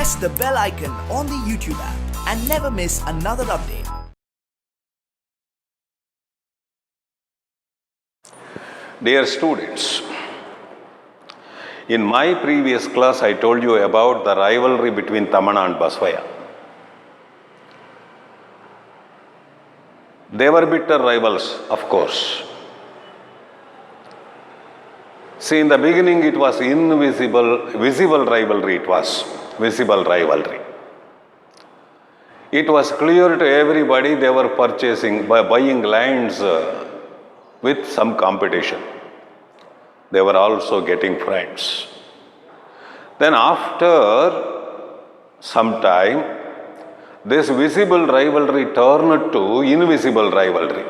press the bell icon on the YouTube app and never miss another update. Dear students, in my previous class I told you about the rivalry between Tamana and Basavaya. They were bitter rivals, of course. See, in the beginning it was visible rivalry it was, visible rivalry. It was clear to everybody they were buying lands with some competition. They were also getting friends. Then after some time, this visible rivalry turned to invisible rivalry.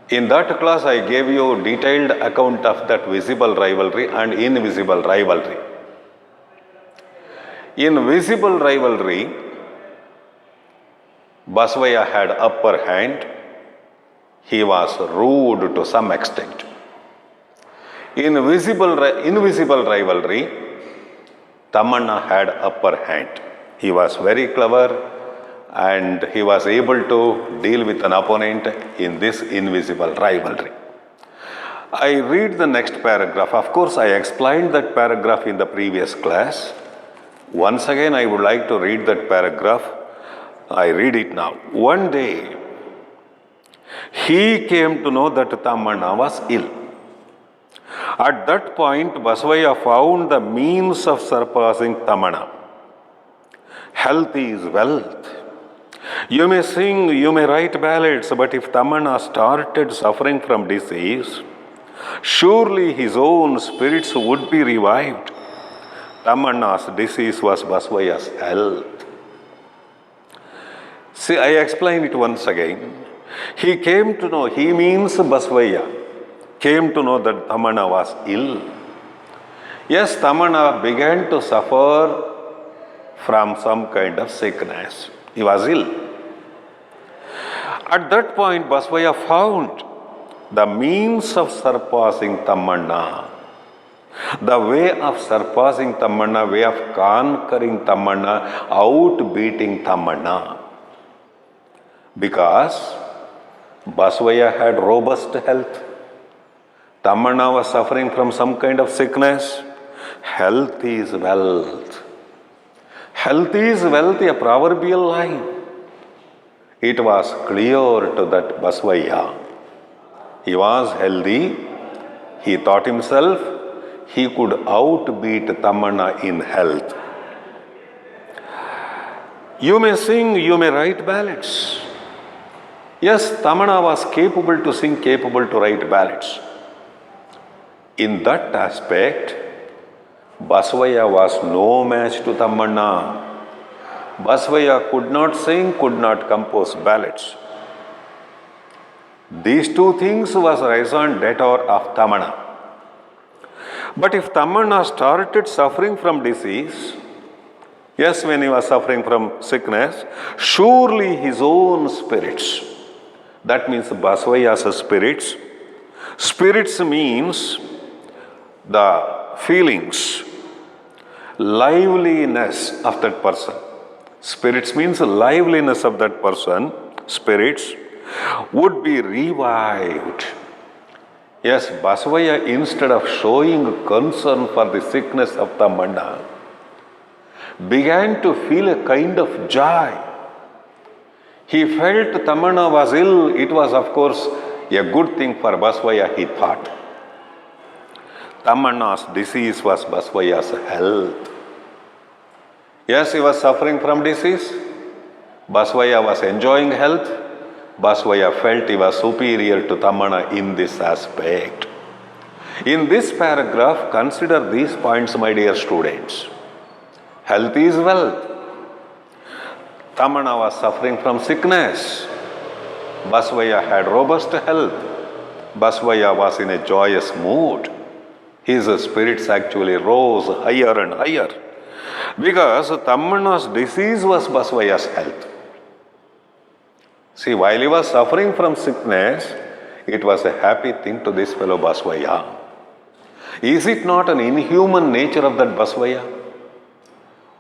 In that class, I gave you detailed account of that visible rivalry and invisible rivalry. In visible rivalry, Basavaya had upper hand. He was rude to some extent. In invisible rivalry, Tamana had upper hand. He was very clever and he was able to deal with an opponent in this invisible rivalry. I read the next paragraph. Of course, I explained that paragraph in the previous class. Once again, I would like to read that paragraph. I read it now. One day, he came to know that Tamana was ill. At that point, Basavaya found the means of surpassing Tamana. Health is wealth. You may sing, you may write ballads, but if Tamana started suffering from disease, surely his own spirits would be revived. Tamana's disease was Basavaya's health. See, I explain it once again. He came to know, he means Basavaya, came to know that Tamana was ill. Yes, Tamana began to suffer from some kind of sickness. He was ill. At that point, Basavaya found the means of surpassing Tamana. The way of surpassing Tamana, way of conquering Tamana, outbeating Tamana. Because Basavaya had robust health. Tamana was suffering from some kind of sickness. Health is wealth. Health is wealth, a proverbial line. It was clear to that Basavaya. He was healthy. He thought himself he could outbeat Tamana in health. You may sing, you may write ballads. Yes, Tamana was capable to sing, capable to write ballads. In that aspect, Basavaya was no match to Tamana. Basavaya could not sing, could not compose ballads. These two things was raison d'etre of Tamana. But if Tamana started suffering from disease, yes, when he was suffering from sickness, surely his own spirits, that means Basavaya's spirits. Spirits means the feelings, liveliness of that person. Spirits means liveliness of that person, spirits, would be revived. Yes, Basavaya, instead of showing concern for the sickness of Tamana, began to feel a kind of joy. He felt Tamana was ill. It was, of course, a good thing for Basavaya, he thought. Tamana's disease was Basavaya's health. Yes, he was suffering from disease. Basavaya was enjoying health. Basavaya felt he was superior to Tamana in this aspect. In this paragraph, consider these points, my dear students. Health is wealth. Tamana was suffering from sickness. Basavaya had robust health. Basavaya was in a joyous mood. His spirits actually rose higher and higher. Because Tamana's disease was Basavaya's health. See, while he was suffering from sickness, it was a happy thing to this fellow Basavaya. Is it not an inhuman nature of that Basavaya?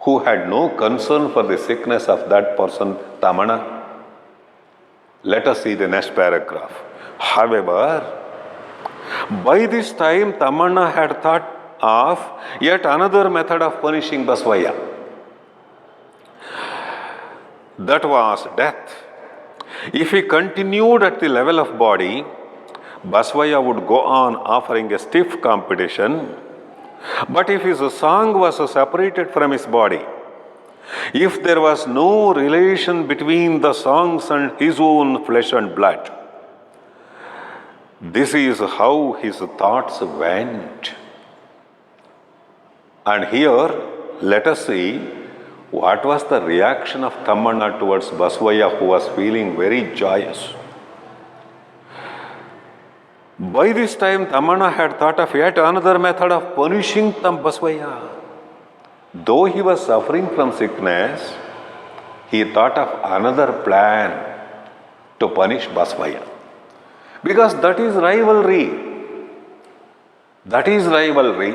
who had no concern for the sickness of that person, Tamana. Let us see the next paragraph. However, by this time Tamana had thought of yet another method of punishing Basvaya. That was death. If he continued at the level of body, Basvaya would go on offering a stiff competition. But if his song was separated from his body, if there was no relation between the songs and his own flesh and blood, this is how his thoughts went. And here, let us see what was the reaction of Tamana towards Basvaya, who was feeling very joyous. By this time, Tamana had thought of yet another method of punishing Basvaya. Though he was suffering from sickness, he thought of another plan to punish Basvaya. Because that is rivalry. That is rivalry.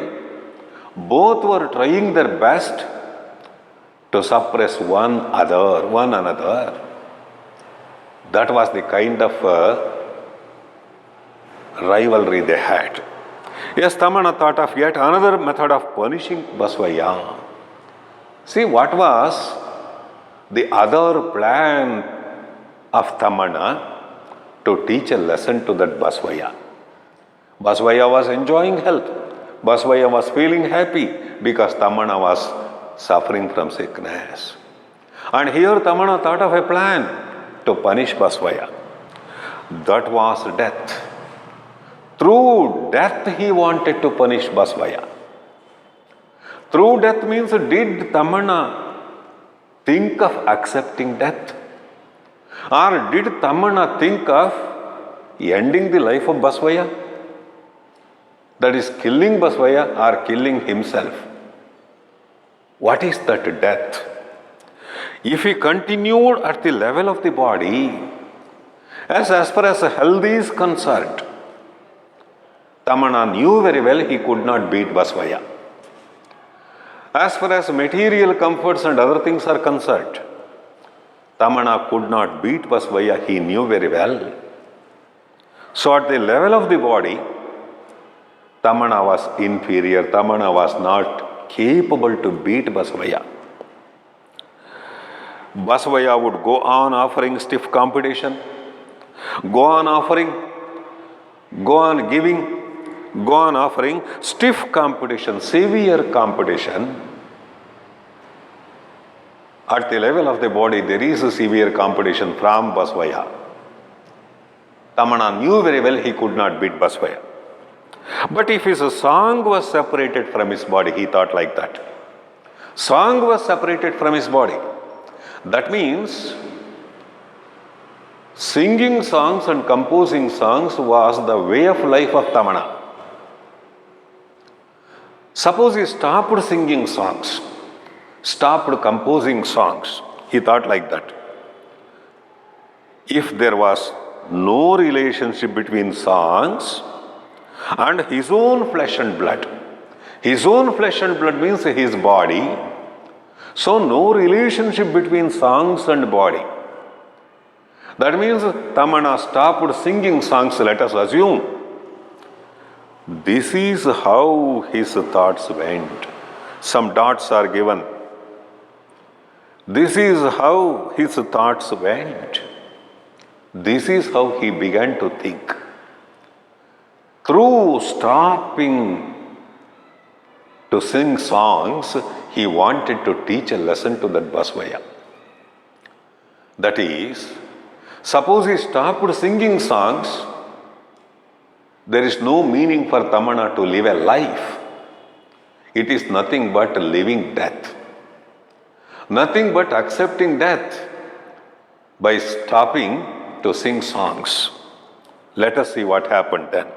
Both were trying their best to suppress one another. That was the kind of rivalry they had. Yes, Tamana thought of yet another method of punishing Basvaya. See, what was the other plan of Tamana? To teach a lesson to that Basvaya. Basvaya was enjoying health. Basvaya was feeling happy because Tamana was suffering from sickness. And here Tamana thought of a plan to punish Basvaya. That was death. Through death he wanted to punish Basvaya. Through death means, did Tamana think of accepting death? Or did Tamana think of ending the life of Basvaya? That is, killing Basvaya or killing himself. What is that death? If he continued at the level of the body, as far as health is concerned, Tamana knew very well he could not beat Basvaya. As far as material comforts and other things are concerned, Tamana could not beat Basvaya, he knew very well. So at the level of the body, Tamana was inferior, Tamana was not capable to beat Basvaya. Basvaya would go on offering stiff competition, go on offering stiff competition, severe competition. At the level of the body, there is a severe competition from Basvaya. Tamana knew very well he could not beat Basvaya. But if his song was separated from his body, he thought like that. Song was separated from his body. That means singing songs and composing songs was the way of life of Tamana. Suppose he stopped singing songs, stopped composing songs, he thought like that. If there was no relationship between songs and his own flesh and blood, his own flesh and blood means his body, so no relationship between songs and body. That means Tamana stopped singing songs, let us assume. This is how his thoughts went. Some dots are given. This is how his thoughts went. This is how he began to think. Through stopping to sing songs, he wanted to teach a lesson to that Basvaya. That is, suppose he stopped singing songs, there is no meaning for Tamana to live a life. It is nothing but living death. Nothing but accepting death by stopping to sing songs. Let us see what happened then.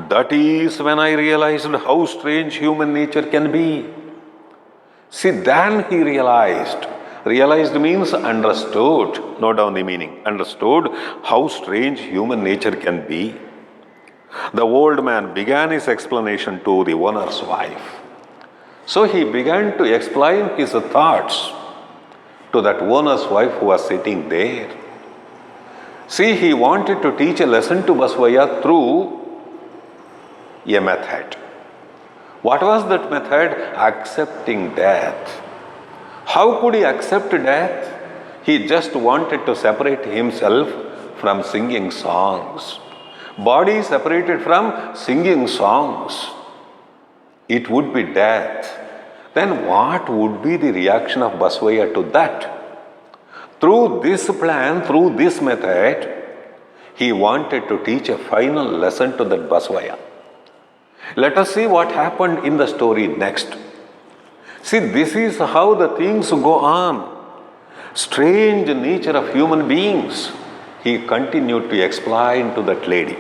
That is when I realized how strange human nature can be. See, then he realized. Realized means understood. Note down the meaning. Understood how strange human nature can be. The old man began his explanation to the owner's wife. So he began to explain his thoughts to that owner's wife who was sitting there. See, he wanted to teach a lesson to Basavaya through a method. What was that method? Accepting death. How could he accept death? He just wanted to separate himself from singing songs. Body separated from singing songs. It would be death. Then what would be the reaction of Basavaya to that? Through this plan, through this method, he wanted to teach a final lesson to that Basavaya. Let us see what happened in the story next. See, this is how the things go on. Strange nature of human beings. He continued to explain to that lady.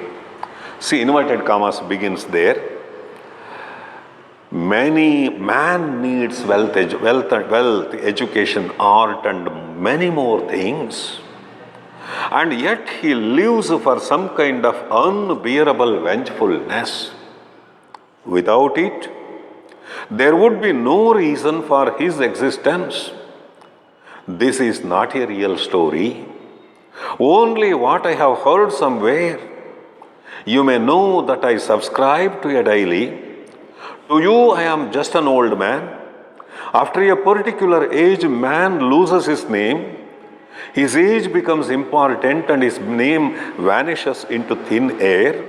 See, inverted commas begins there. Man needs wealth, education, art, and many more things. And yet he lives for some kind of unbearable vengefulness. Without it, there would be no reason for his existence. This is not a real story. Only what I have heard somewhere. You may know that I subscribe to a daily. To you, I am just an old man. After a particular age, man loses his name. His age becomes important and his name vanishes into thin air.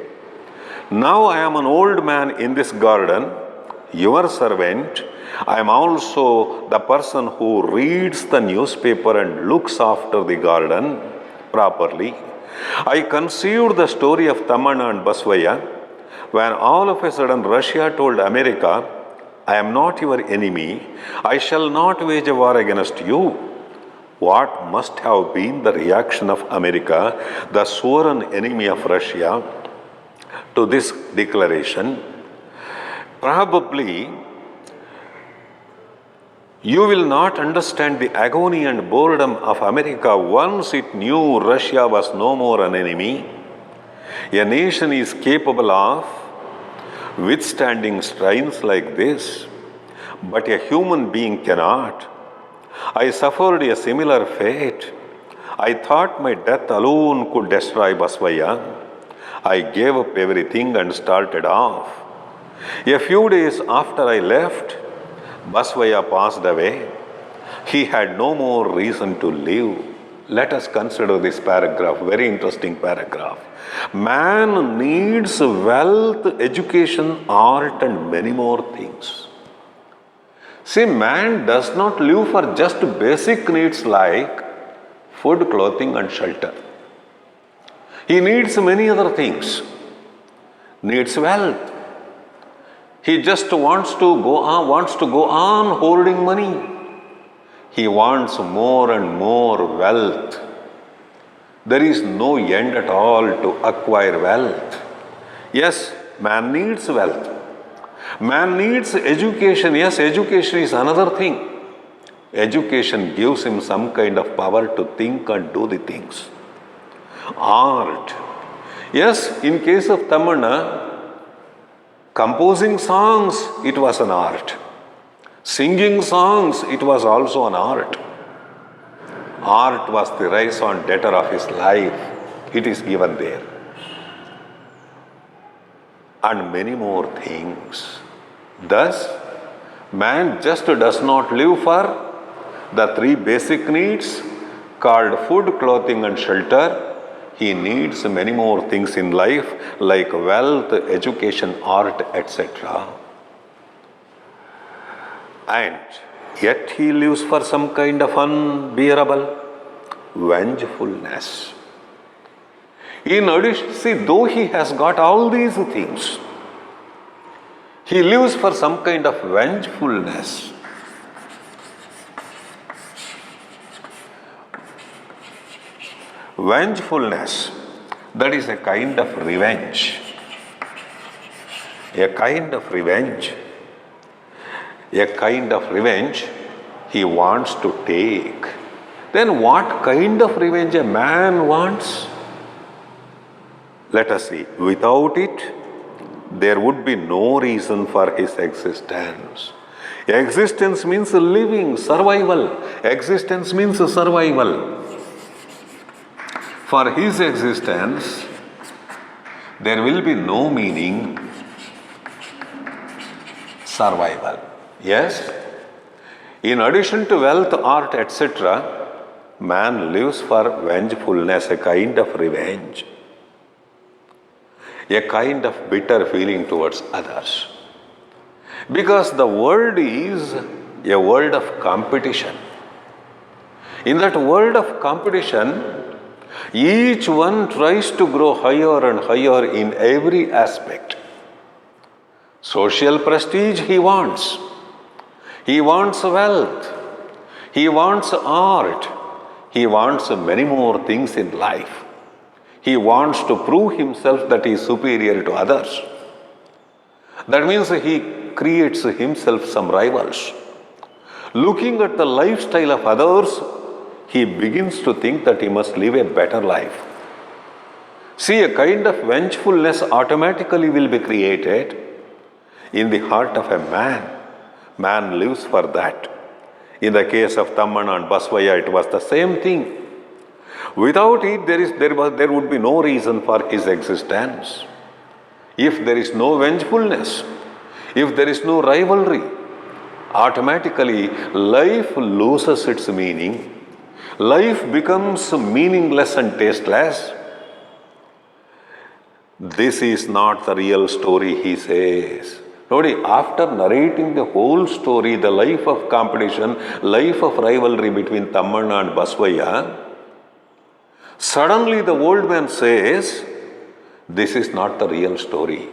Now I am an old man in this garden, your servant. I am also the person who reads the newspaper and looks after the garden properly. I conceived the story of Tamanna and Basavaya when all of a sudden Russia told America, I am not your enemy, I shall not wage a war against you. What must have been the reaction of America, the sworn enemy of Russia, to this declaration? Probably you will not understand the agony and boredom of America once it knew Russia was no more an enemy. A nation is capable of withstanding strains like this, but a human being cannot. I suffered a similar fate. I thought my death alone could destroy Basavaya. I gave up everything and started off. A few days after I left, Basavaya passed away. He had no more reason to live. Let us consider this paragraph, very interesting paragraph. Man needs wealth, education, art, and many more things. See, man does not live for just basic needs like food, clothing, and shelter. He needs many other things. Needs wealth. He just wants to go on hoarding money. He wants more and more wealth. There is no end at all to acquire wealth. Yes, man needs wealth. Man needs education. Yes, education is another thing. Education gives him some kind of power to think and do the things. Art. Yes, in case of Tamanna, composing songs, it was an art. Singing songs, it was also an art. Art was the raison d'etre of his life. It is given there. And many more things. Thus, man just does not live for the three basic needs called food, clothing, and shelter. He needs many more things in life like wealth, education, art, etc. And yet he lives for some kind of unbearable vengefulness. In addition, see, though he has got all these things, he lives for some kind of vengefulness. Vengefulness, that is a kind of revenge. A kind of revenge. A kind of revenge he wants to take. Then what kind of revenge a man wants? Let us see. Without it, there would be no reason for his existence. Existence means living, survival. Existence means survival. For his existence, there will be no meaning, survival. Yes? In addition to wealth, art, etc., man lives for vengefulness, a kind of revenge, a kind of bitter feeling towards others. Because the world is a world of competition. In that world of competition, each one tries to grow higher and higher in every aspect. Social prestige he wants. He wants wealth. He wants art. He wants many more things in life. He wants to prove himself that he is superior to others. That means he creates himself some rivals. Looking at the lifestyle of others, he begins to think that he must live a better life. See, a kind of vengefulness automatically will be created in the heart of a man. Man lives for that. In the case of Tammana and Basavaya, it was the same thing. Without it, there would be no reason for his existence. If there is no vengefulness, if there is no rivalry, automatically life loses its meaning. Life becomes meaningless and tasteless. This is not the real story, he says. Nobody, after narrating the whole story, the life of competition, life of rivalry between Tammana and Basavaya, suddenly the old man says, this is not the real story.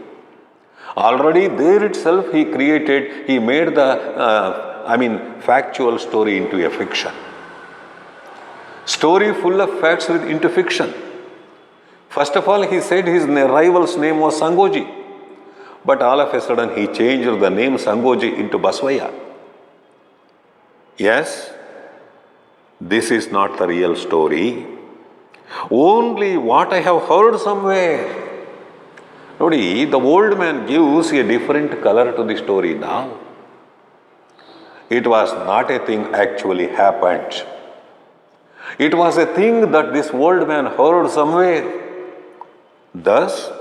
Already there itself he made the, factual story into a fiction. Story full of facts into fiction. First of all, he said his rival's name was Sangoji. But all of a sudden he changed the name Sangoji into Basavaya. Yes, this is not the real story. Only what I have heard somewhere. Nobody, the old man gives a different color to the story now. It was not a thing actually happened. It was a thing that this old man heard somewhere. Thus,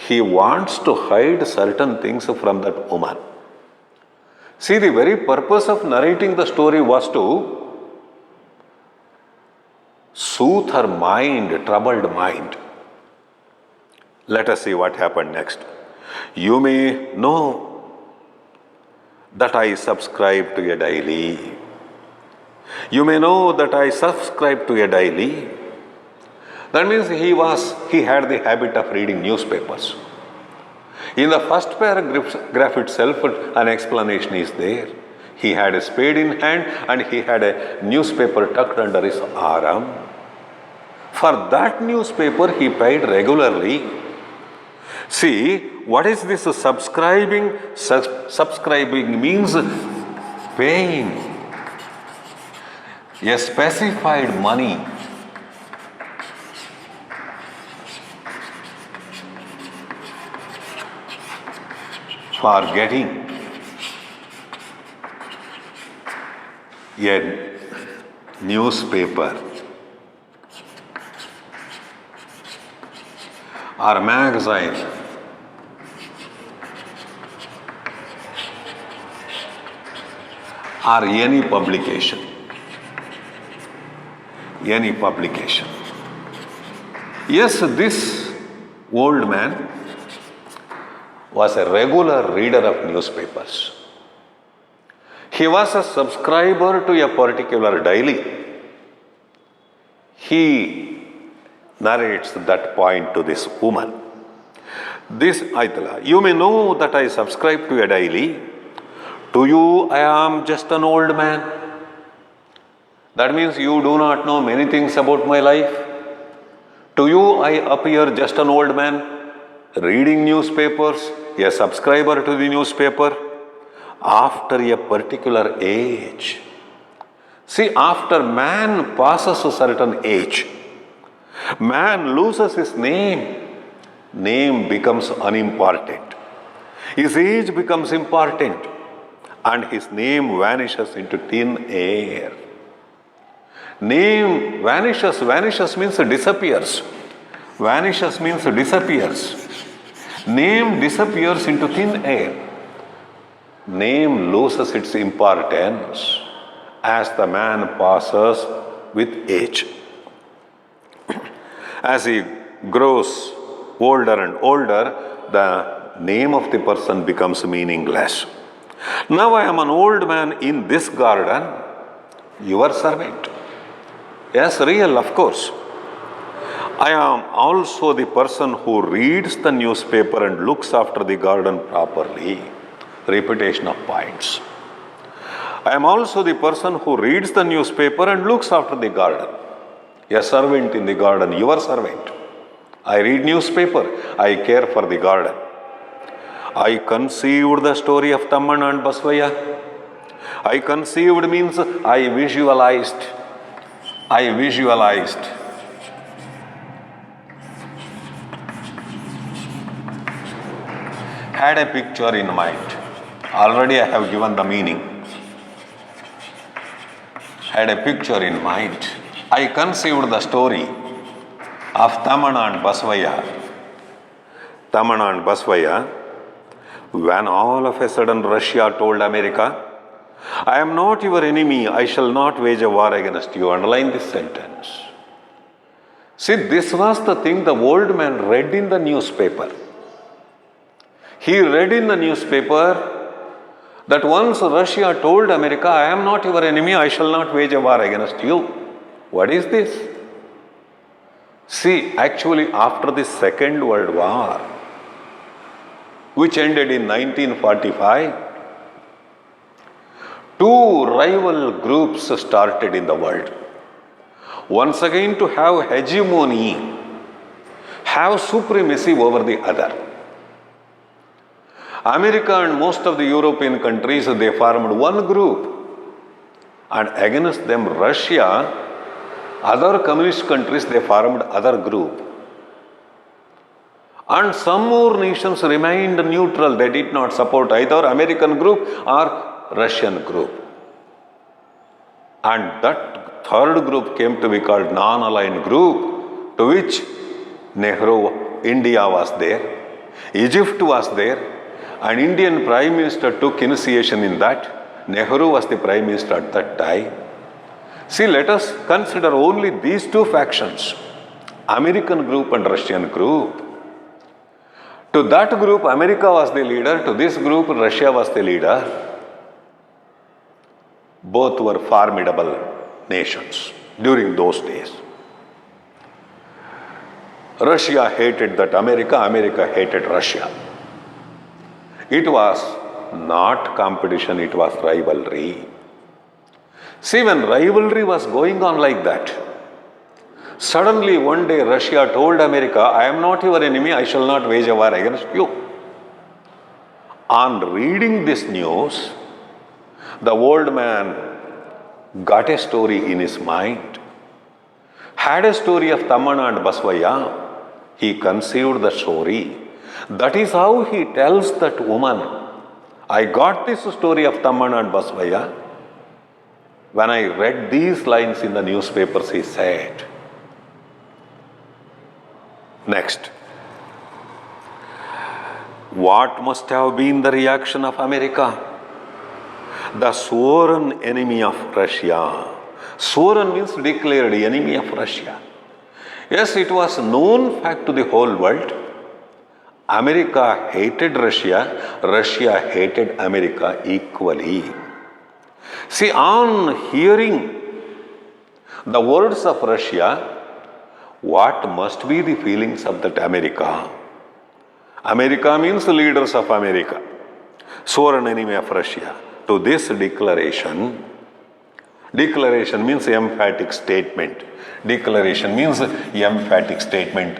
he wants to hide certain things from that woman. See, the very purpose of narrating the story was to soothe her mind, troubled mind. Let us see what happened next. You may know that I subscribe to a daily. You may know that I subscribe to a daily. That means he had the habit of reading newspapers. In the first paragraph itself, an explanation is there. He had a spade in hand and he had a newspaper tucked under his arm. For that newspaper he paid regularly. See, what is this subscribing? Subscribing means paying a specified money. For getting a newspaper or magazine or any publication. Yes, this old man was a regular reader of newspapers. He was a subscriber to a particular daily. He narrates that point to this woman. This Aitala, you may know that I subscribe to a daily. To you, I am just an old man. That means you do not know many things about my life. To you, I appear just an old man, reading newspapers, a subscriber to the newspaper, after a particular age. See, after man passes a certain age, man loses his name. Name becomes unimportant. His age becomes important. and his name vanishes into thin air. Name vanishes. Vanishes means disappears. Vanishes means disappears. Name disappears into thin air. Name loses its importance as the man passes with age. As he grows older and older, the name of the person becomes meaningless. Now I am an old man in this garden, your servant. Yes, real, of course. I am also the person who reads the newspaper and looks after the garden properly. Repetition of points. I am also the person who reads the newspaper and looks after the garden. A servant in the garden, your servant. I read newspaper, I care for the garden. I conceived the story of Tammana and Basavaya. I conceived means I visualized. I visualized. Had a picture in mind. Already I have given the meaning. Had a picture in mind. I conceived the story of Tammana and Basavaya. Tammana and Basavaya, when all of a sudden Russia told America, I am not your enemy, I shall not wage a war against you. Underline this sentence. See, this was the thing the old man read in the newspaper. He read in the newspaper that once Russia told America, I am not your enemy, I shall not wage a war against you. What is this? See, actually after the Second World War, which ended in 1945, two rival groups started in the world. Once again to have hegemony, have supremacy over the other. America and most of the European countries, they formed one group, and against them Russia, other communist countries, they formed other group. And some more nations remained neutral. They did not support either American group or Russian group. And that third group came to be called non-aligned group, to which Nehru, India was there, Egypt was there, and Indian Prime Minister took initiation in that. Nehru was the Prime Minister at that time. See, let us consider only these two factions, American group and Russian group. To that group, America was the leader. To this group, Russia was the leader. Both were formidable nations during those days. Russia hated that America, America hated Russia. It was not competition, it was rivalry. See, when rivalry was going on like that, suddenly one day Russia told America, I am not your enemy, I shall not wage a war against you. On reading this news, the old man got a story in his mind, had a story of Tammana and Basavaya. He conceived the story. That is how he tells that woman, I got this story of Tammana and Basavaya. When I read these lines in the newspapers, he said. Next. What must have been the reaction of America? The sworn enemy of Russia. Sworn means declared enemy of Russia. Yes, it was known fact to the whole world. America hated Russia, Russia hated America equally. See, on hearing the words of Russia, what must be the feelings of that America? America means leaders of America, sworn enemy of Russia. To this declaration means emphatic statement. Declaration means emphatic statement.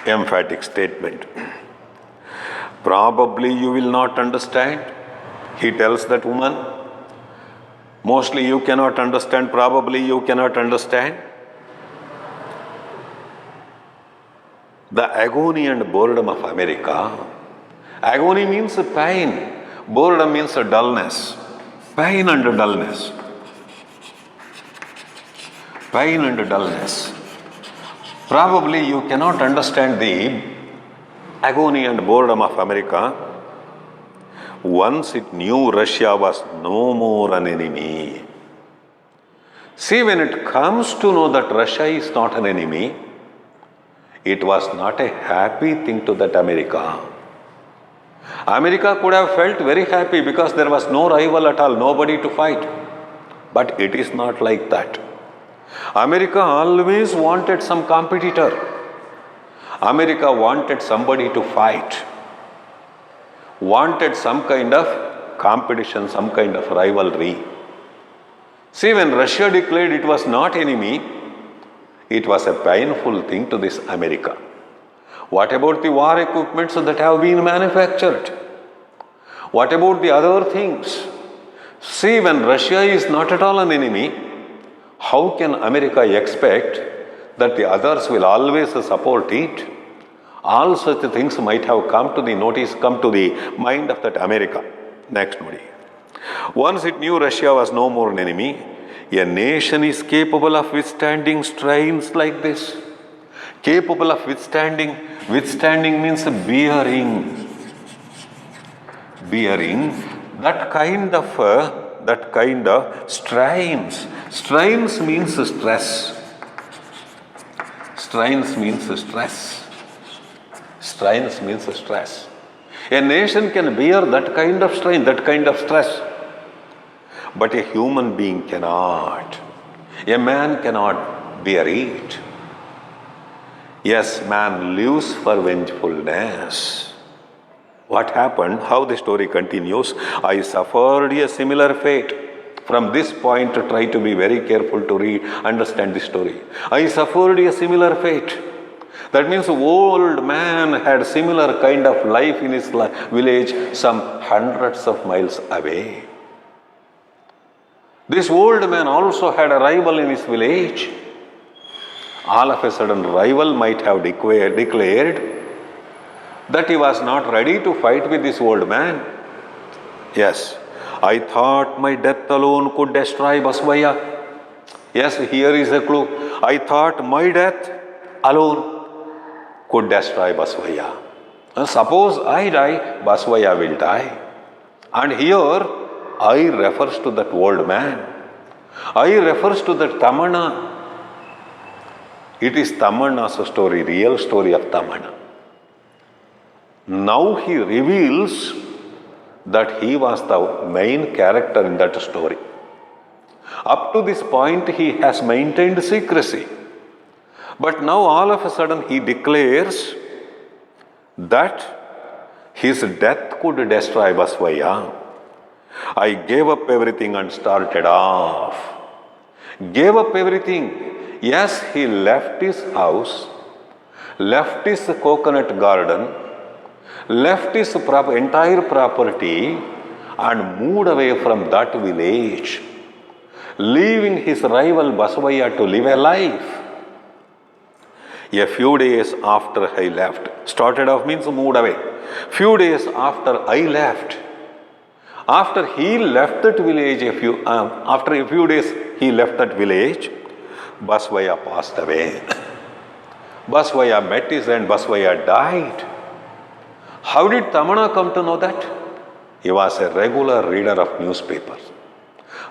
Emphatic statement. Probably you will not understand, he tells that woman. Mostly you cannot understand, probably you cannot understand. The agony and boredom of America. Agony means pain. Boredom means dullness. Pain and dullness. Pain and dullness. Probably you cannot understand the agony and boredom of America. Once it knew Russia was no more an enemy. See, when it comes to know that Russia is not an enemy, it was not a happy thing to that America. America could have felt very happy because there was no rival at all, nobody to fight. But it is not like that. America always wanted some competitor. America wanted somebody to fight. Wanted some kind of competition, some kind of rivalry. See, when Russia declared it was not enemy, it was a painful thing to this America. What about the war equipments that have been manufactured? What about the other things? See, when Russia is not at all an enemy, how can America expect that the others will always support it? All such things might have come to the notice, come to the mind of that America. Next movie. Once it knew Russia was no more an enemy, a nation is capable of withstanding strains like this. Capable of withstanding. Withstanding means bearing. Bearing that kind of strains. Strains means stress. Strains means stress. Strains means stress. A nation can bear that kind of strain, that kind of stress. But a human being cannot. A man cannot bear it. Yes, man lives for vengefulness. What happened? How the story continues? I suffered a similar fate. From this point, try to be very careful to understand the story. I suffered a similar fate. That means old man had similar kind of life in his village some hundreds of miles away. This old man also had a rival in his village. All of a sudden, rival might have declared that he was not ready to fight with this old man. Yes, I thought my death alone could destroy Basavaya. Yes, here is a clue. I thought my death alone could destroy Basavaya. And suppose I die, Basavaya will die. And here, I refers to that old man. I refers to that Tamanna. It is Tamanna's story, real story of Tamanna. Now he reveals that he was the main character in that story. Up to this point, he has maintained secrecy. But now all of a sudden he declares that his death could destroy Basavaya. I gave up everything and started off. Gave up everything. Yes, he left his house, left his coconut garden, left his entire property and moved away from that village, leaving his rival Basavaya to live a life. A few days after I left, started off means moved away. Few days after I left, after he left that village, after a few days he left that village, Basavaya passed away. Basavaya met his end, Basavaya died. How did Tamanna come to know that? He was a regular reader of newspapers.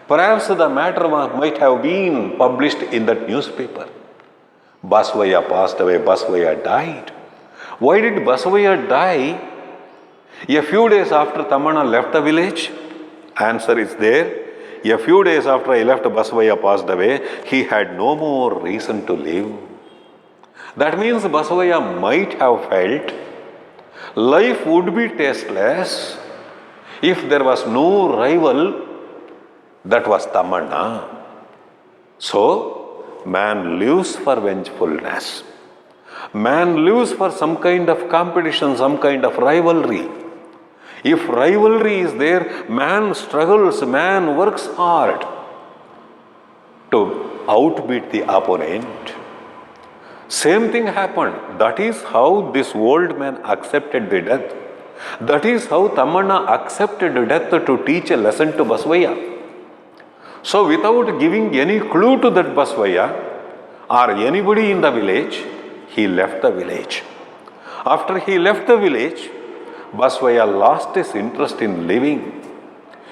Perhaps the matter might have been published in that newspaper. Basavaya passed away, Basavaya died. Why did Basavaya die a few days after Tamanna left the village? Answer is there. A few days after I left, Basavaya passed away. He had no more reason to live. That means Basavaya might have felt life would be tasteless if there was no rival, that was Tamanna. So, man lives for vengefulness. Man lives for some kind of competition, some kind of rivalry. If rivalry is there, man struggles, man works hard to outbeat the opponent. Same thing happened. That is how this old man accepted the death. That is how Tammanna accepted death to teach a lesson to Basavaya. So without giving any clue to that Basavaya or anybody in the village, he left the village. After he left the village, Basavaya lost his interest in living.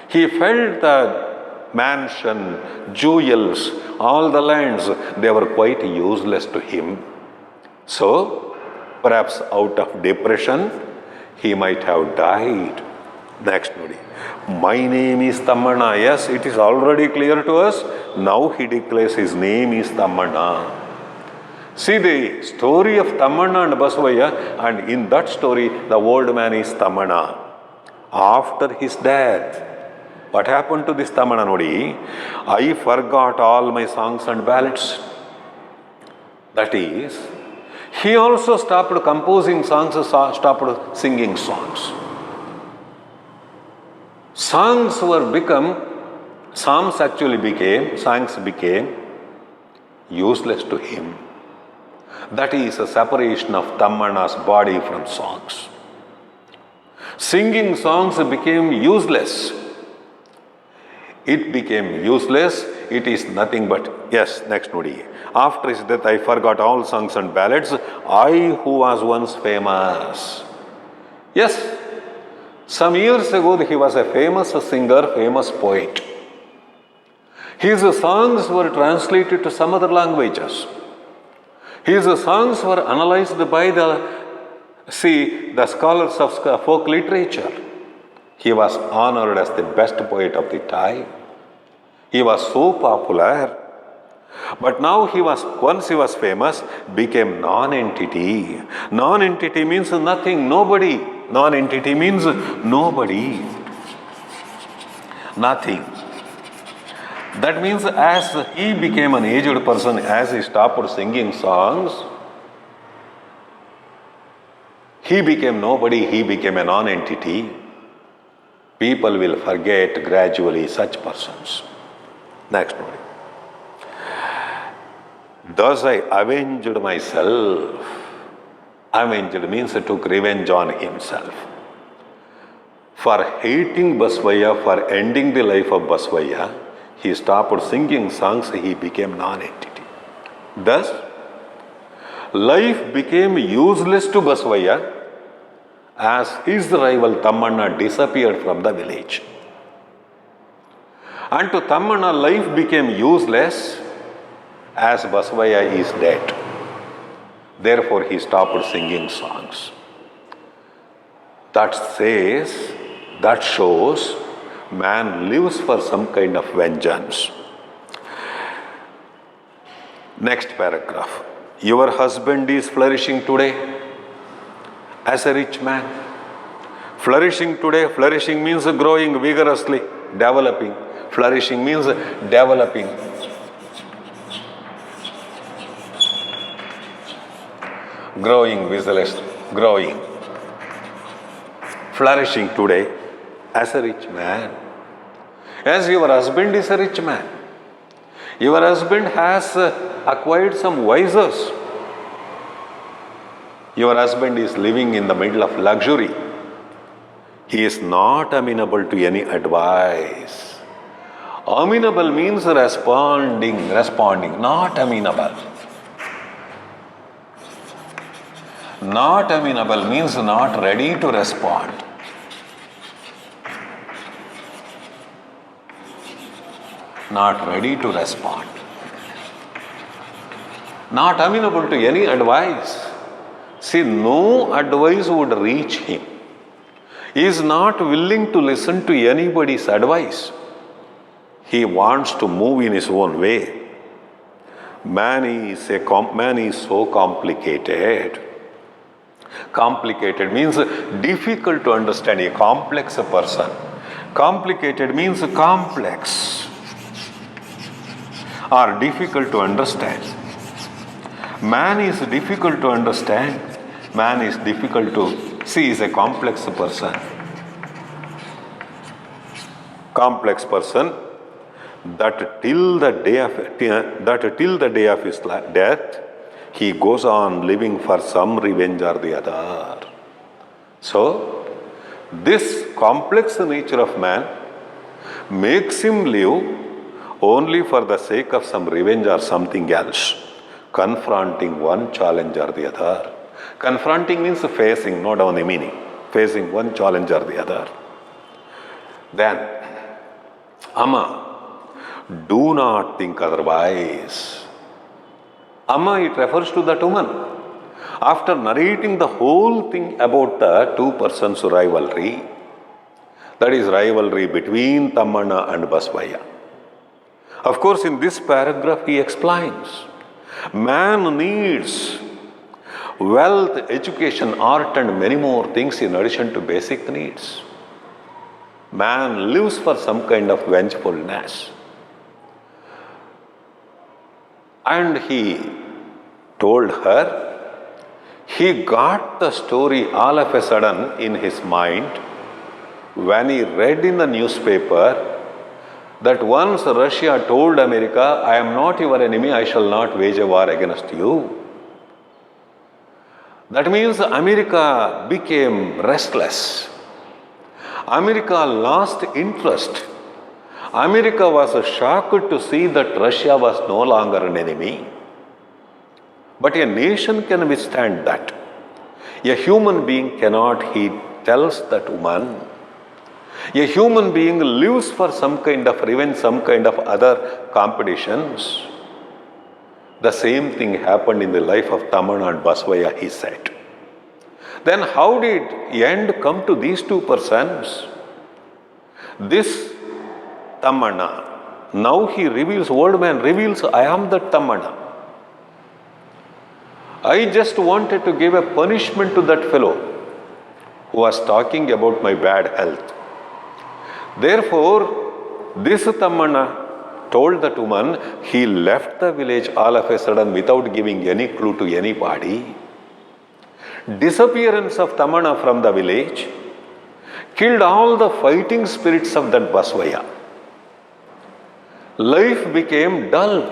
He felt the mansion, jewels, all the lands, they were quite useless to him. So, perhaps out of depression, he might have died. Next, my name is Tammanna. Yes, it is already clear to us. Now he declares his name is Tammanna. See the story of Tammanna and Basavaya, and in that story, the old man is Tammanna. After his death, what happened to this Tammanna Nodi? I forgot all my songs and ballads. That is, he also stopped composing songs, stopped singing songs. Songs became useless to him. That is a separation of Tammanna's body from songs. Singing songs became useless. It became useless. It is nothing but, yes, next nodi. After his death, I forgot all songs and ballads. I who was once famous. Yes, some years ago, he was a famous singer, famous poet. His songs were translated to some other languages. His songs were analyzed by the scholars of folk literature. He was honored as the best poet of the time. He was so popular. But now once he was famous, became non-entity. Non-entity means nothing, nobody. Non-entity means nobody. Nothing. That means as he became an aged person, as he stopped singing songs, he became nobody, he became a non-entity. People will forget gradually such persons. Next one. Thus I avenged myself. Avenged means he took revenge on himself. For hating Basavaya, for ending the life of Basavaya, he stopped singing songs, he became non-entity. Thus, life became useless to Basavaya as his rival Tammanna disappeared from the village. And to Tammanna, life became useless as Basavaya is dead. Therefore, he stopped singing songs. That shows man lives for some kind of vengeance. Next paragraph. Your husband is flourishing today as a rich man. Flourishing today, flourishing means growing vigorously, developing. Flourishing means developing. Growing, vigorous, growing. Flourishing today as a rich man. As your husband is a rich man. Your husband has acquired some vices. Your husband is living in the middle of luxury. He is not amenable to any advice. Amenable means responding, not amenable. Not amenable means not ready to respond. Not ready to respond. Not amenable to any advice. See, no advice would reach him. He is not willing to listen to anybody's advice. He wants to move in his own way. Man is so complicated. Complicated means difficult to understand, a complex person. Complicated means complex or difficult to understand. Man is difficult to understand. Man is difficult to see, is a complex person. Complex person that till the day of his death, he goes on living for some revenge or the other. So, this complex nature of man makes him live only for the sake of some revenge or something else, confronting one challenge or the other. Confronting means facing, not only meaning, facing one challenge or the other. Then, Amma, do not think otherwise. Amma, it refers to that woman. After narrating the whole thing about the two persons' rivalry, that is rivalry between Tammana and Basavaya. Of course, in this paragraph he explains, man needs wealth, education, art and many more things in addition to basic needs. Man lives for some kind of vengefulness. And he told her, he got the story all of a sudden in his mind when he read in the newspaper that once Russia told America, I am not your enemy, I shall not wage a war against you. That means America became restless. America lost interest. America was shocked to see that Russia was no longer an enemy. But a nation can withstand that. A human being cannot, he tells that woman. A human being lives for some kind of revenge, some kind of other competitions. The same thing happened in the life of Tammana and Basavaya, he said. Then how did end come to these two persons? This Tammana, now he reveals, old man reveals, I am that Tammana. I just wanted to give a punishment to that fellow who was talking about my bad health. Therefore, this Tammana told that woman, he left the village all of a sudden without giving any clue to anybody. Disappearance of Tammana from the village killed all the fighting spirits of that Basavaya. Life became dull.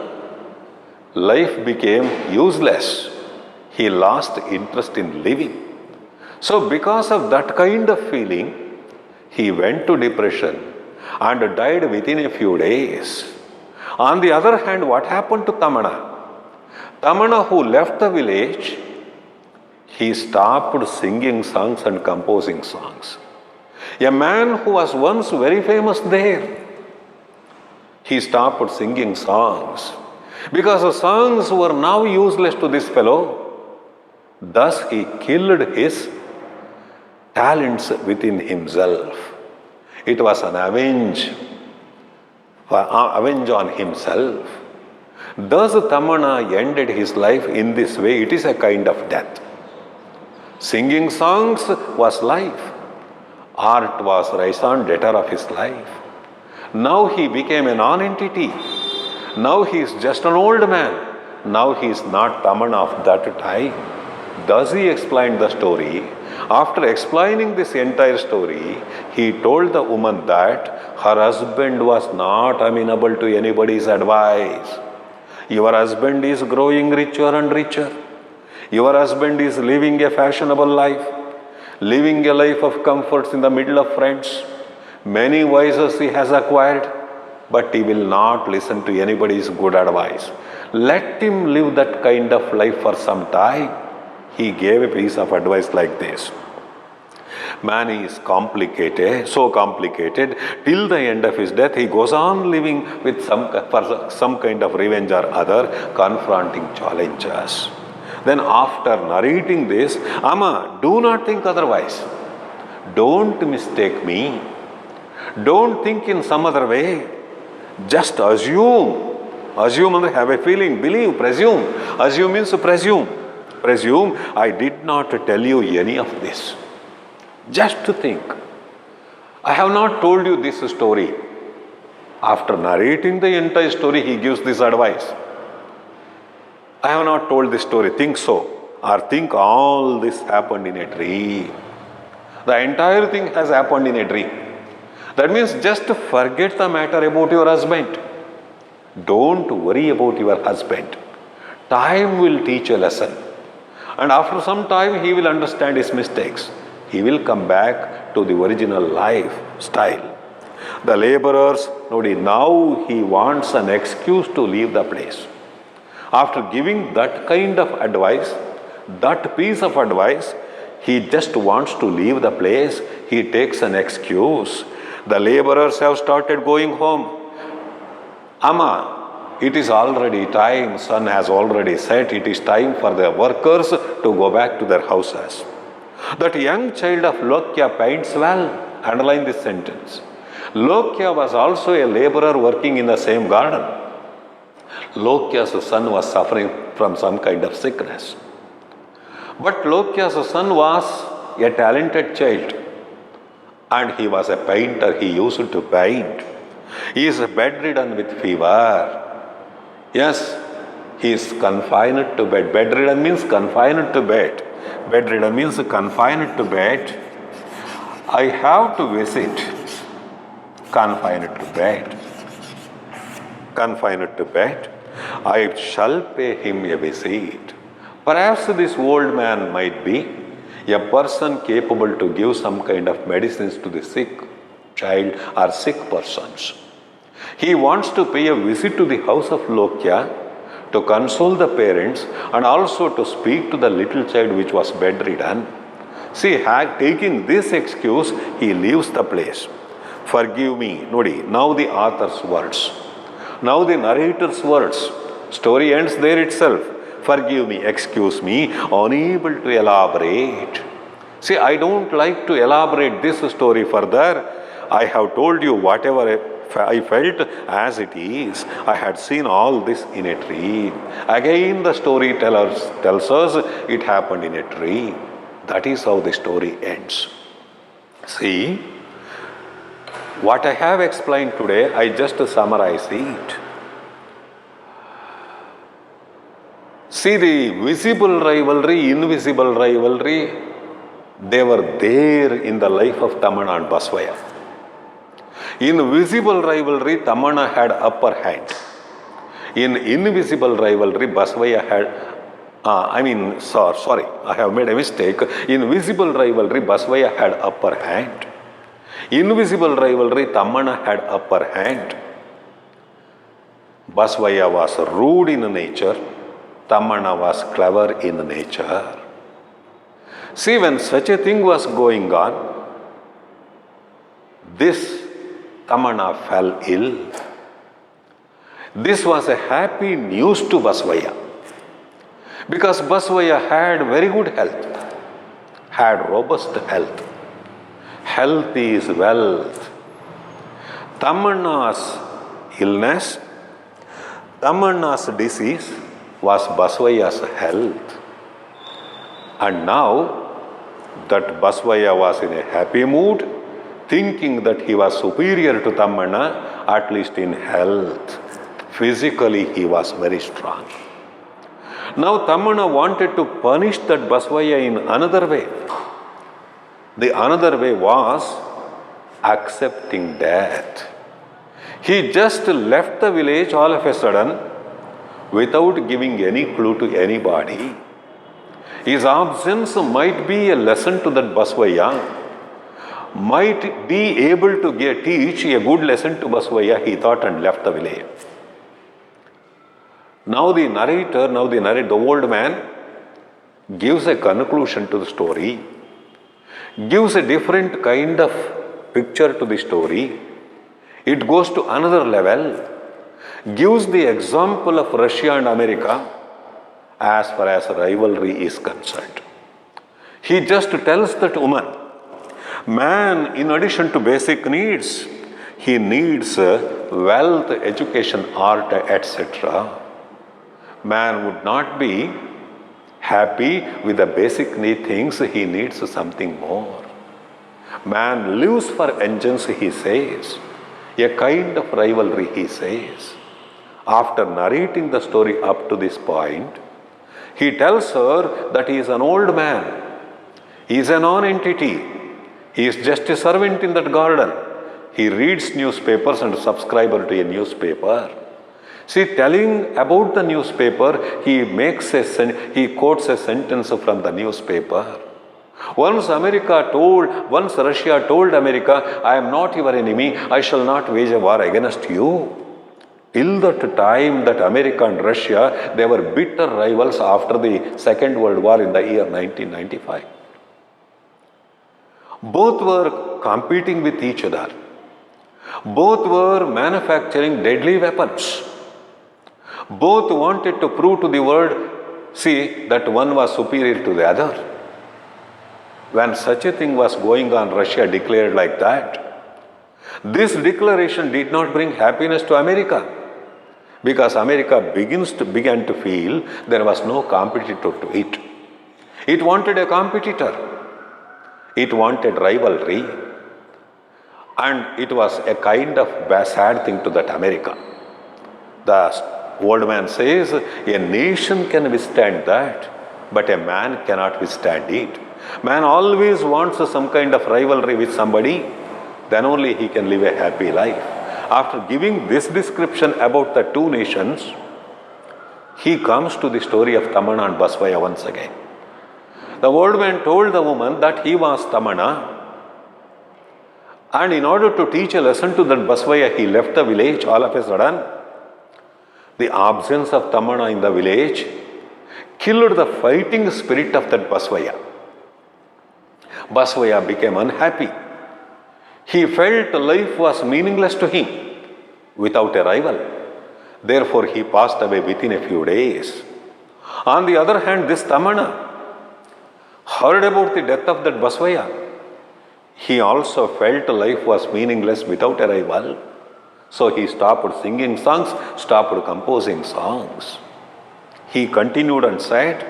Life became useless. He lost interest in living. So because of that kind of feeling, he went to depression and died within a few days. On the other hand, what happened to Tammana? Tammana, who left the village, he stopped singing songs and composing songs. A man who was once very famous there, he stopped singing songs because the songs were now useless to this fellow. Thus he killed his talents within himself. It was an avenge on himself. Thus Tammana ended his life in this way. It is a kind of death. Singing songs was life. Art was raison d'etre of his life. Now he became a non-entity. Now he is just an old man. Now he is not Tammana of that time. Thus he explained the story. After explaining this entire story, he told the woman that her husband was not amenable to anybody's advice. Your husband is growing richer and richer. Your husband is living a fashionable life, living a life of comforts in the middle of friends. Many vices he has acquired, but he will not listen to anybody's good advice. Let him live that kind of life for some time. He gave a piece of advice like this. Man is complicated, so complicated, till the end of his death, he goes on living with some kind of revenge or other, confronting challenges. Then after narrating this, Amma, do not think otherwise. Don't mistake me. Don't think in some other way. Just assume. Assume and have a feeling. Believe, presume. Assume means presume. Presume, I did not tell you any of this. Just to think. I have not told you this story. After narrating the entire story, he gives this advice. I have not told this story. Think so. Or think all this happened in a dream. The entire thing has happened in a dream. That means just forget the matter about your husband. Don't worry about your husband. Time will teach a lesson. And after some time, he will understand his mistakes. He will come back to the original lifestyle. The laborers, now he wants an excuse to leave the place. After giving that kind of advice, that piece of advice, he just wants to leave the place. He takes an excuse. The laborers have started going home. Amma, it is already time. Sun has already set. It is time for the workers to go back to their houses. That young child of Lokya paints well. Underline this sentence. Lokya was also a laborer working in the same garden. Lokya's son was suffering from some kind of sickness. But Lokya's son was a talented child. And he was a painter. He used to paint. He is bedridden with fever. Yes, he is confined to bed. Bedridden means confined to bed. Bedridden means confined to bed. I have to visit. Confined to bed. Confined to bed. I shall pay him a visit. Perhaps this old man might be a person capable to give some kind of medicines to the sick child or sick persons. He wants to pay a visit to the house of Lokya to console the parents and also to speak to the little child which was bedridden. See, taking this excuse, he leaves the place. Forgive me. Nodi, now the author's words. Now the narrator's words. Story ends there itself. Forgive me, excuse me, unable to elaborate. See, I don't like to elaborate this story further. I have told you whatever I felt as it is. I had seen all this in a dream. Again, the storyteller tells us it happened in a dream. That is how the story ends. See, what I have explained today, I just summarize it. See, the visible rivalry, invisible rivalry, they were there in the life of Tamana and Basavaya. In visible rivalry, Tamana had upper hand. In invisible rivalry, Basavaya had, sorry, I have made a mistake. In visible rivalry, Basavaya had upper hand. Invisible rivalry, Tamana had upper hand. Basavaya was rude in nature. Tamana was clever in nature. See, when such a thing was going on, this Tamana fell ill. This was a happy news to Basavaya, because Basavaya had very good health, had robust health. Health is wealth. Tamana's illness, Tamana's disease was Basavaya's health. And now that Basavaya was in a happy mood, thinking that he was superior to Tamana, at least in health. Physically, he was very strong. Now Tamana wanted to punish that Basavaya in another way. The another way was accepting death. He just left the village all of a sudden without giving any clue to anybody. His absence might be a lesson to that Basavaya, might be able to teach a good lesson to Basavaya, he thought, and left the village. Now the narrator, the old man, gives a conclusion to the story, gives a different kind of picture to the story. It goes to another level, gives the example of Russia and America as far as rivalry is concerned. He just tells that woman, man, in addition to basic needs, he needs wealth, education, art, etc. Man would not be happy with the basic need things, he needs something more. Man lives for vengeance, he says. A kind of rivalry, he says. After narrating the story up to this point, he tells her that he is an old man. He is a non-entity. He is just a servant in that garden. He reads newspapers and subscriber to a newspaper. See, telling about the newspaper, he quotes a sentence from the newspaper. Once Russia told America, I am not your enemy, I shall not wage a war against you. Till that time that America and Russia, they were bitter rivals after the Second World War in the year 1995. Both were competing with each other. Both were manufacturing deadly weapons. Both wanted to prove to the world, see, that one was superior to the other. When such a thing was going on, Russia declared like that. This declaration did not bring happiness to America, because America began to feel there was no competitor to it. It wanted a competitor. It wanted rivalry. And it was a kind of sad thing to that America. The old man says, a nation can withstand that, but a man cannot withstand it. Man always wants some kind of rivalry with somebody, then only he can live a happy life. After giving this description about the two nations, he comes to the story of Tamana and Basavaya once again. The old man told the woman that he was Tamana, and in order to teach a lesson to that Basavaya, he left the village all of a sudden. The absence of Tamana in the village killed the fighting spirit of that Basavaya. Basavaya became unhappy. He felt life was meaningless to him without a rival. Therefore, he passed away within a few days. On the other hand, this Tamana heard about the death of that Basavaya. He also felt life was meaningless without a rival. So he stopped singing songs, stopped composing songs. He continued and said,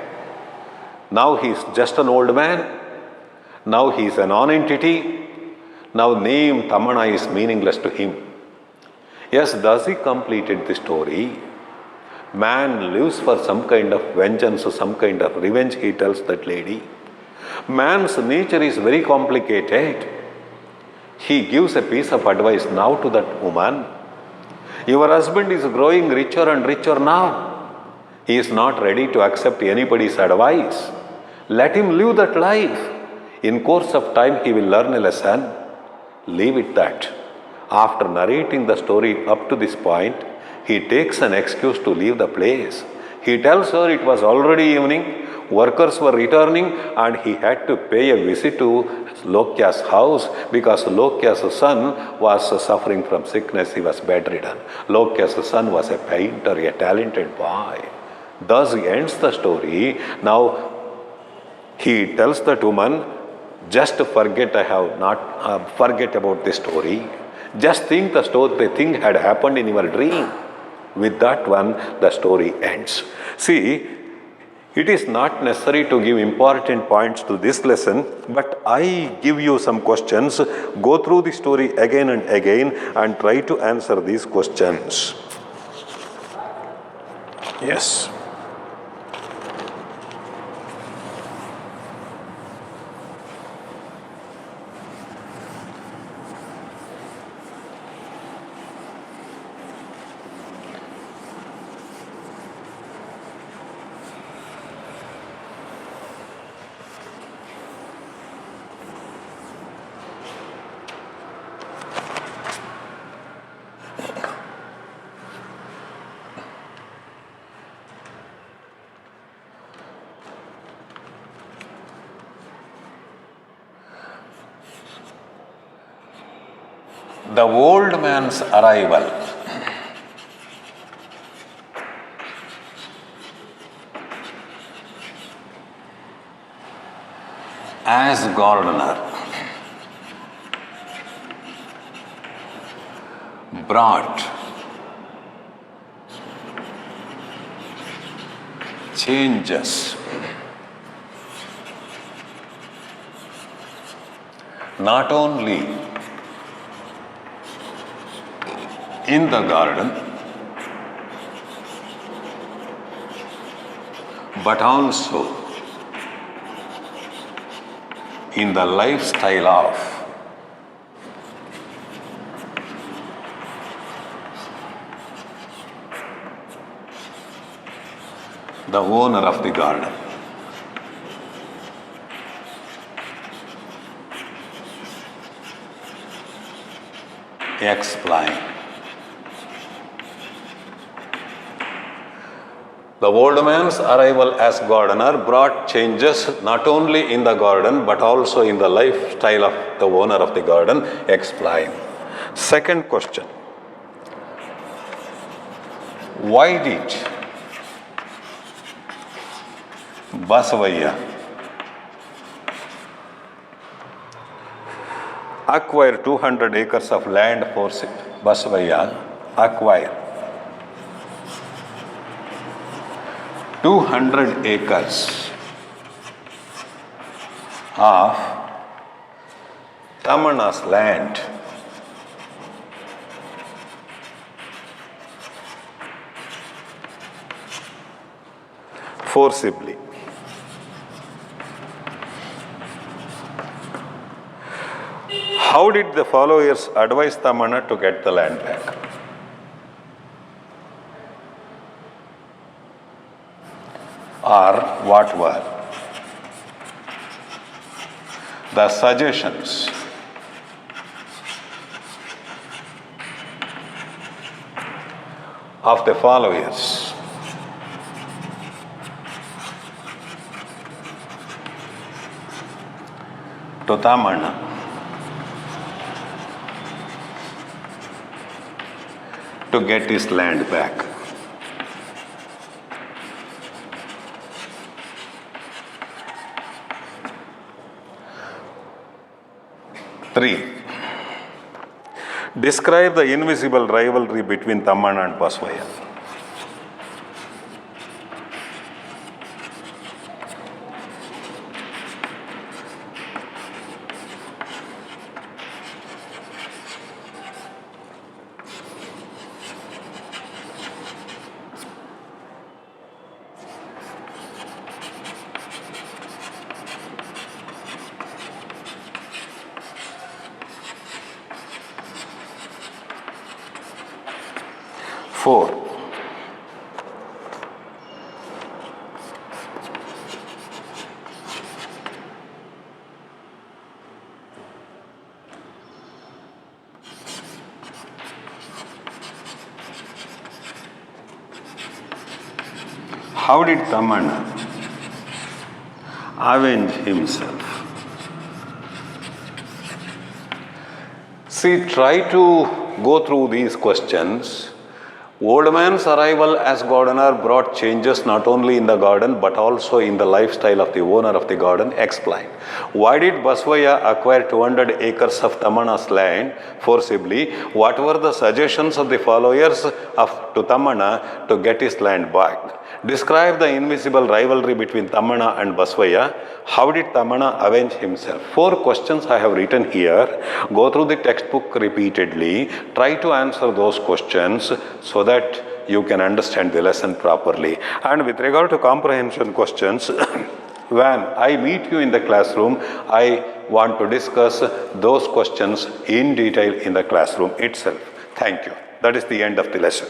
now he is just an old man. Now he is a non-entity. Now name Tamana is meaningless to him. Yes, thus he completed the story. Man lives for some kind of vengeance, some kind of revenge, he tells that lady. Man's nature is very complicated. He gives a piece of advice now to that woman. Your husband is growing richer and richer now. He is not ready to accept anybody's advice. Let him live that life. In course of time, he will learn a lesson. Leave it that. After narrating the story up to this point, he takes an excuse to leave the place. He tells her it was already evening, workers were returning, and he had to pay a visit to Lokya's house because Lokya's son was suffering from sickness. He was bedridden. Lokya's son was a painter, a talented boy. Thus ends the story. Now he tells that woman, just forget forget about the story. Just think the thing had happened in your dream. With that one, the story ends. See, it is not necessary to give important points to this lesson, but I give you some questions. Go through the story again and again and try to answer these questions. Yes. The old man's arrival. As gardener brought changes not only in the garden, but also in the lifestyle of the owner of the garden. Explain. The old man's arrival as gardener brought changes not only in the garden but also in the lifestyle of the owner of the garden. Explain. Second question. Why did Basavaya acquire 200 acres of land for Basavaya acquire 200 acres of Tamana's land forcibly? How did the followers advise Tamana to get the land back? Or what were the suggestions of the followers to Tamana to get his land back? Three. Describe the invisible rivalry between Tamana and Basavaya. Four. How did Tamana avenge himself? See, try to go through these questions. Old man's arrival as gardener brought changes not only in the garden but also in the lifestyle of the owner of the garden. Explain. Why did Basavaya acquire 200 acres of Tamana's land forcibly? What were the suggestions of the followers to Tamana to get his land back? Describe the invisible rivalry between Tamana and Basavaya. How did Tamana avenge himself? 4 questions I have written here. Go through the textbook repeatedly. Try to answer those questions so that you can understand the lesson properly. And with regard to comprehension questions, when I meet you in the classroom, I want to discuss those questions in detail in the classroom itself. Thank you. That is the end of the lesson.